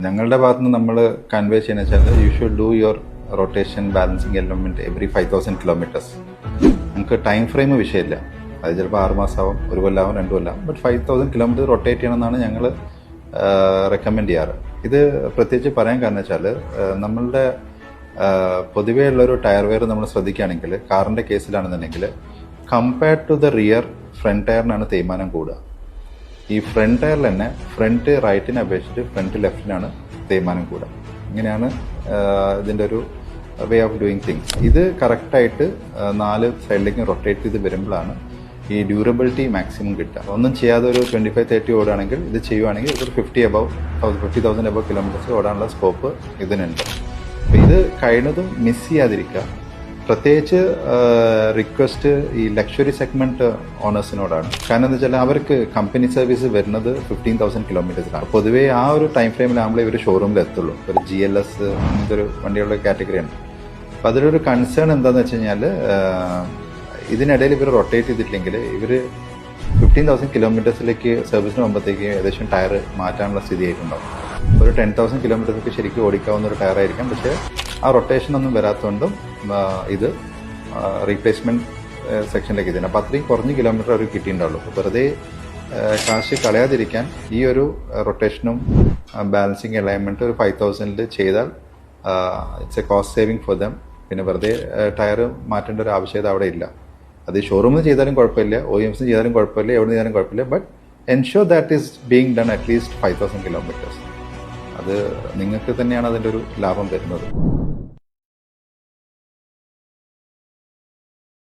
ഞങ്ങളുടെ ഭാഗത്ത് നിന്ന് നമ്മൾ കൺവേ ചെയ്യുന്ന വെച്ചാൽ you should do your rotation balancing element every 5000 kilometres. നമുക്ക് ടൈം ഫ്രെയിം വിഷയമില്ല. അത് ചിലപ്പോൾ 6 മാസമാവും, 1 കൊല്ലമാവും, 2 കൊല്ലം. ബട്ട് 5000 കിലോമീറ്റർ റൊട്ടേറ്റ് ചെയ്യണമെന്നാണ് ഞങ്ങൾ റെക്കമെൻഡ് ചെയ്യാറ്. ഇത് പ്രത്യേകിച്ച് പറയാൻ കാരണം വെച്ചാൽ നമ്മളുടെ പൊതുവേ ഉള്ളൊരു ടയർ വെയർ നമ്മൾ ശ്രദ്ധിക്കുകയാണെങ്കിൽ കാറിൻ്റെ കേസിലാണെന്നുണ്ടെങ്കിൽ compared to the rear front ടയറിനാണ് തേയ്മാനം കൂടുക. ഈ ഫ്രണ്ട് ടയറിൽ തന്നെ ഫ്രണ്ട് റൈറ്റിനെ അപേക്ഷിച്ച് ഫ്രണ്ട് ലെഫ്റ്റിനാണ് തേയ്മാനം കൂടുക. ഇങ്ങനെയാണ് ഇതിൻ്റെ ഒരു വേ ഓഫ് ഡൂയിങ് തിങ്സ്. ഇത് കറക്റ്റായിട്ട് 4 സൈഡിലേക്കും റൊട്ടേറ്റ് ചെയ്ത് വരുമ്പോഴാണ് ഈ ഡ്യൂറബിലിറ്റി മാക്സിമം കിട്ടുക. ഒന്നും ചെയ്യാതെ ഒരു 25-30 ഓടുകയാണെങ്കിൽ ഇത് ചെയ്യുവാണെങ്കിൽ ഒരു 50,000 അബവ് കിലോമീറ്റേഴ്സ് ഓടാനുള്ള സ്കോപ്പ് ഇതിനുണ്ട്. അപ്പോൾ ഇത് കഴിയുന്നതും മിസ് ചെയ്യാതിരിക്കുക. പ്രത്യേകിച്ച് റിക്വസ്റ്റ് ഈ ലക്ഷറി സെഗ്മെന്റ് ഓണേഴ്സിനോടാണ്. കാരണം എന്താ വെച്ചാൽ അവർക്ക് കമ്പനി സർവീസ് വരുന്നത് 15,000 കിലോമീറ്റേഴ്സിലാണ്. പൊതുവേ ആ ഒരു ടൈം ഫ്രെയിമിലാകുമ്പോൾ ഇവർ ഷോറൂമിൽ എത്തുള്ളൂ. ഒരു GLS അങ്ങനത്തെ ഒരു വണ്ടികളുടെ കാറ്റഗറിയാണ്. അപ്പം അതിലൊരു കൺസേൺ എന്താണെന്ന് വെച്ച് കഴിഞ്ഞാൽ ഇതിനിടയിൽ ഇവർ റൊട്ടേറ്റ് ചെയ്തിട്ടില്ലെങ്കിൽ ഇവർ 15,000 കിലോമീറ്റേഴ്സിലേക്ക് സർവീസിന് പോകുമ്പോഴത്തേക്ക് ഏകദേശം ടയർ മാറ്റാനുള്ള സ്ഥിതി ആയിട്ടുണ്ടാവും. ഒരു 10,000 കിലോമീറ്റേഴ്സൊക്കെ ശരിക്കും ഓടിക്കാവുന്ന ഒരു ടയറായിരിക്കും. പക്ഷേ ആ റൊട്ടേഷൻ ഒന്നും വരാത്തതുകൊണ്ടും ഇത് റീപ്ലേസ്മെന്റ് സെക്ഷനിലേക്ക് ഇതിന് അപ്പോൾ അത്രയും കുറഞ്ഞ കിലോമീറ്റർ അവർ കിട്ടിയിട്ടുണ്ടാവുള്ളൂ. അപ്പോൾ വെറുതെ കാശ് കളയാതിരിക്കാൻ ഈ ഒരു റൊട്ടേഷനും ബാലൻസിങ് അലൈൻമെൻറ്റ് ഒരു 5,000 ചെയ്താൽ it's A cost saving for them. പിന്നെ വെറുതെ ടയർ മാറ്റേണ്ട ഒരു ആവശ്യകത അവിടെ ഇല്ല. അത് ഷോറൂമിൽ ചെയ്താലും കുഴപ്പമില്ല, OEMs ചെയ്താലും കുഴപ്പമില്ല, എവിടെ ചെയ്താലും കുഴപ്പമില്ല. But ensure that is being done at least 5,000 kilometres. അത് നിങ്ങൾക്ക് തന്നെയാണ് അതിൻ്റെ ഒരു ലാഭം തരുന്നത്.